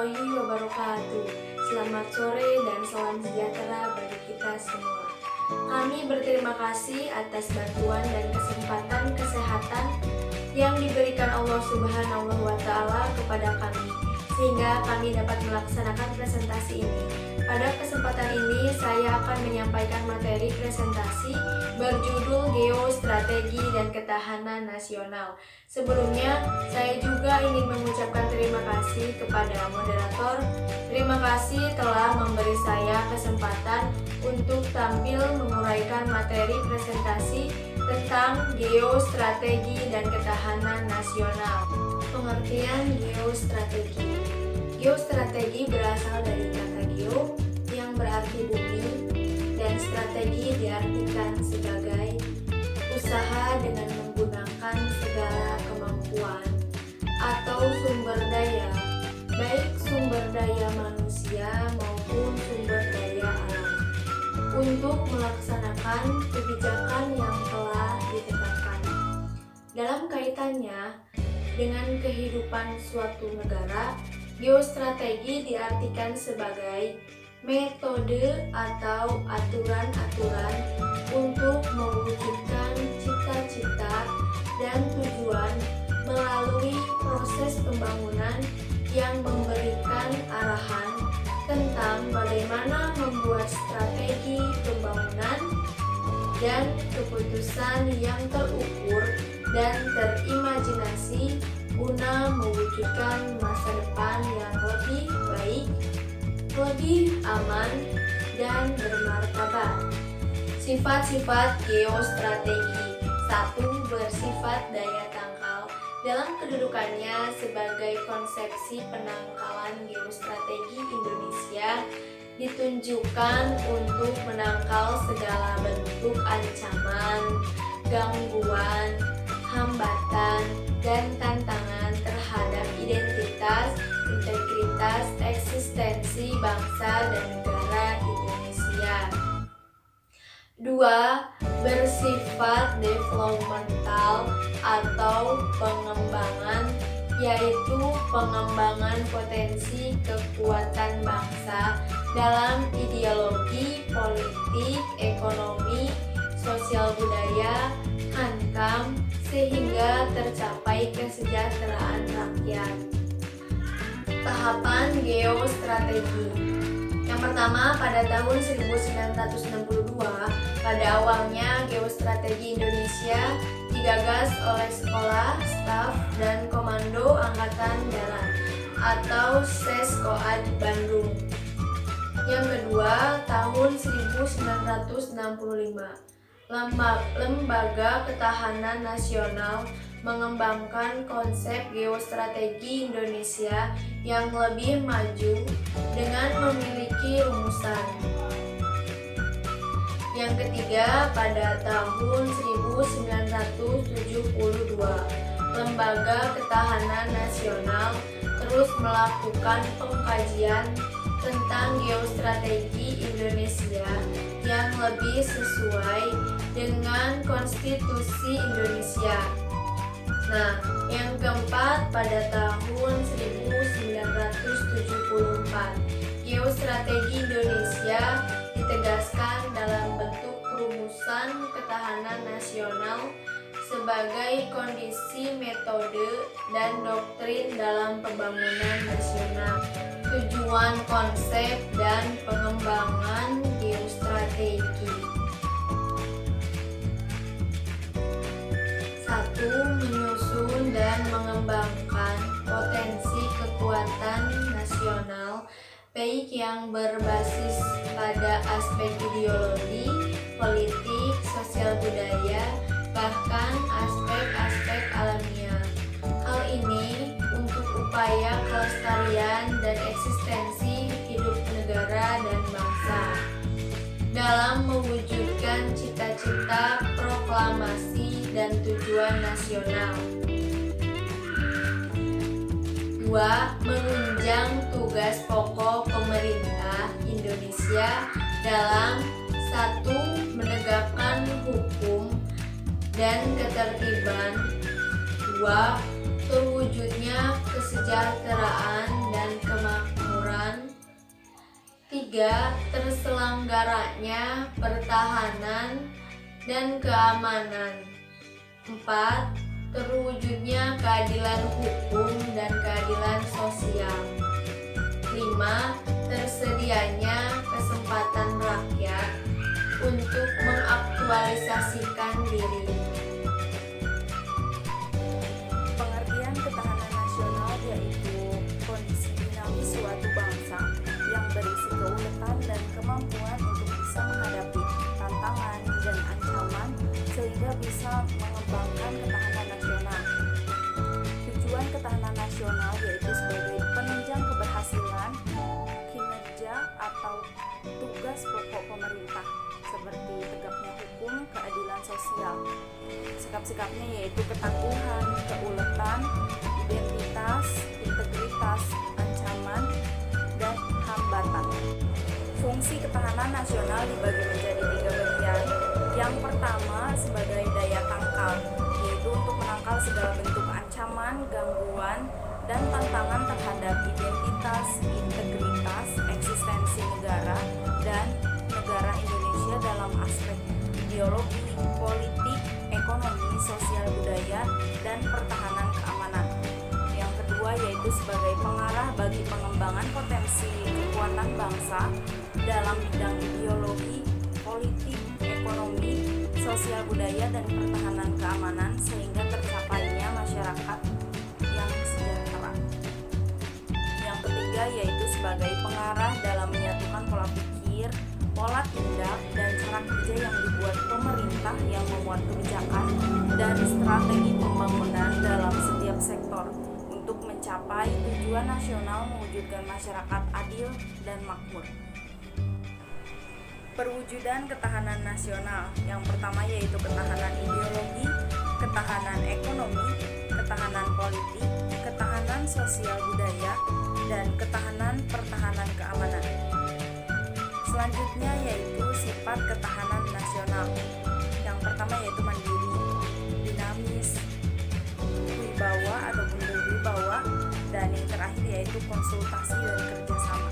warahmatullahi wabarakatuh. Selamat sore dan salam sejahtera bagi kita semua. Kami berterima kasih atas bantuan dan kesempatan kesehatan yang diberikan Allah Subhanahu wa Ta'ala kepada kami, sehingga kami dapat melaksanakan presentasi ini. Pada kesempatan ini, saya akan menyampaikan materi presentasi berjudul Geostrategi dan Ketahanan Nasional. Sebelumnya, saya juga ingin mengucapkan terima kasih kepada moderator. Terima kasih telah memberi saya kesempatan untuk tampil menguraikan materi presentasi tentang geostrategi dan ketahanan nasional. Pengertian geostrategi. Geostrategi berasal dari kata geo yang berarti bumi, dan strategi diartikan sebagai usaha dengan menggunakan segala kemampuan atau sumber daya, baik sumber daya manusia maupun sumber daya alam, untuk melaksanakan kebijakan yang telah ditetapkan. Dalam kaitannya dengan kehidupan suatu negara, geostrategi diartikan sebagai metode atau aturan-aturan untuk mewujudkan cita-cita dan tujuan melalui proses pembangunan yang memberikan arahan tentang bagaimana membuat strategi pembangunan dan keputusan yang terukur dan terimajinasi guna mewujudkan masa depan yang lebih baik, lebih aman, dan bermartabat. Sifat-sifat geostrategi. 1. Bersifat daya tangkal. Dalam kedudukannya sebagai konsepsi penangkalan geostrategi Indonesia ditunjukkan untuk menangkal segala bentuk ancaman, gangguan, hambatan, dan tantangan terhadap identitas, integritas, eksistensi bangsa dan negara Indonesia. 2. Bersifat developmental atau pengembangan, yaitu pengembangan potensi kekuatan bangsa dalam ideologi, politik, ekonomi, sosial budaya, hankam, sehingga tercapai kesejahteraan rakyat. Tahapan geostrategi. Yang pertama, pada tahun 1962, pada awalnya geostrategi Indonesia digagas oleh Sekolah, Staf, dan Komando Angkatan Darat atau Seskoad Bandung. Yang kedua, tahun 1965, Lembaga Ketahanan Nasional mengembangkan konsep geostrategi Indonesia yang lebih maju dengan memiliki rumusan. Yang ketiga, pada tahun 1972, Lembaga Ketahanan Nasional terus melakukan pengkajian tentang geostrategi Indonesia yang lebih sesuai dengan konstitusi Indonesia. Nah, yang keempat, pada tahun 1974, geostrategi Indonesia ditegaskan dalam bentuk rumusan ketahanan nasional sebagai kondisi, metode, dan doktrin dalam pembangunan nasional. Tujuan, konsep, dan pengembangan geostrategi. 1. Menyusun dan mengembangkan potensi kekuatan nasional, baik yang berbasis pada aspek ideologi, politik, sosial budaya, bahkan aspek-aspek alamiah. Hal ini untuk upaya kelestarian dan eksistensi hidup negara dan bangsa dalam mewujudkan cita-cita, proklamasi, dan tujuan nasional. 2. Menunjang tugas pokok pemerintah Indonesia dalam 1. Menegakkan hukum dan ketertiban. 2. Terwujudnya kesejahteraan dan kemakmuran kemakmuran. 3. Terselenggaranya pertahanan dan keamanan. 4. Terwujudnya keadilan hukum dan keadilan sosial. 5. Tersedianya kesempatan rakyat untuk mengaktualisasikan diri. Pengertian ketahanan nasional yaitu kondisi dinamis suatu bangsa yang berisi keuletan dan kemampuan untuk bisa menghadapi tantangan dan ancaman sehingga bisa mengembangkan ketahanan nasional. Tujuan ketahanan nasional yaitu sebagai penunjang keberhasilan kinerja atau tugas pokok pemerintah seperti tegaknya hukum, keadilan sosial. Sikap-sikapnya yaitu ketangguhan, keuletan, identitas, integritas, ancaman, dan hambatan. Fungsi ketahanan nasional dibagi menjadi 3 bagian. Yang pertama sebagai daya tangkal, yaitu untuk menangkal segala bentuk ancaman, gangguan, dan tantangan terhadap identitas, integritas, eksistensi negara, dan negara Indonesia dalam aspek ideologi, politik, ekonomi, sosial budaya, dan pertahanan keamanan. Yang kedua yaitu sebagai pengarah bagi pengembangan potensi kekuatan bangsa dalam bidang ideologi, politik, ekonomi, sosial budaya, dan pertahanan keamanan sehingga tercapainya masyarakat yang sejahtera. Yang ketiga yaitu sebagai pengarah dalam menyatukan pola pikir, pola tindak, dan cara kerja yang dibuat pemerintah yang memuat kebijakan dan strategi pembangunan dalam setiap sektor untuk mencapai tujuan nasional mewujudkan masyarakat adil dan makmur. Perwujudan ketahanan nasional yang pertama yaitu ketahanan ideologi, ketahanan ekonomi, ketahanan politik, ketahanan sosial budaya, dan ketahanan pertahanan keamanan. Selanjutnya yaitu sifat ketahanan nasional. Yang pertama yaitu mandiri, dinamis, wibawa ataupun berwibawa, dan yang terakhir yaitu konsultasi dan kerjasama.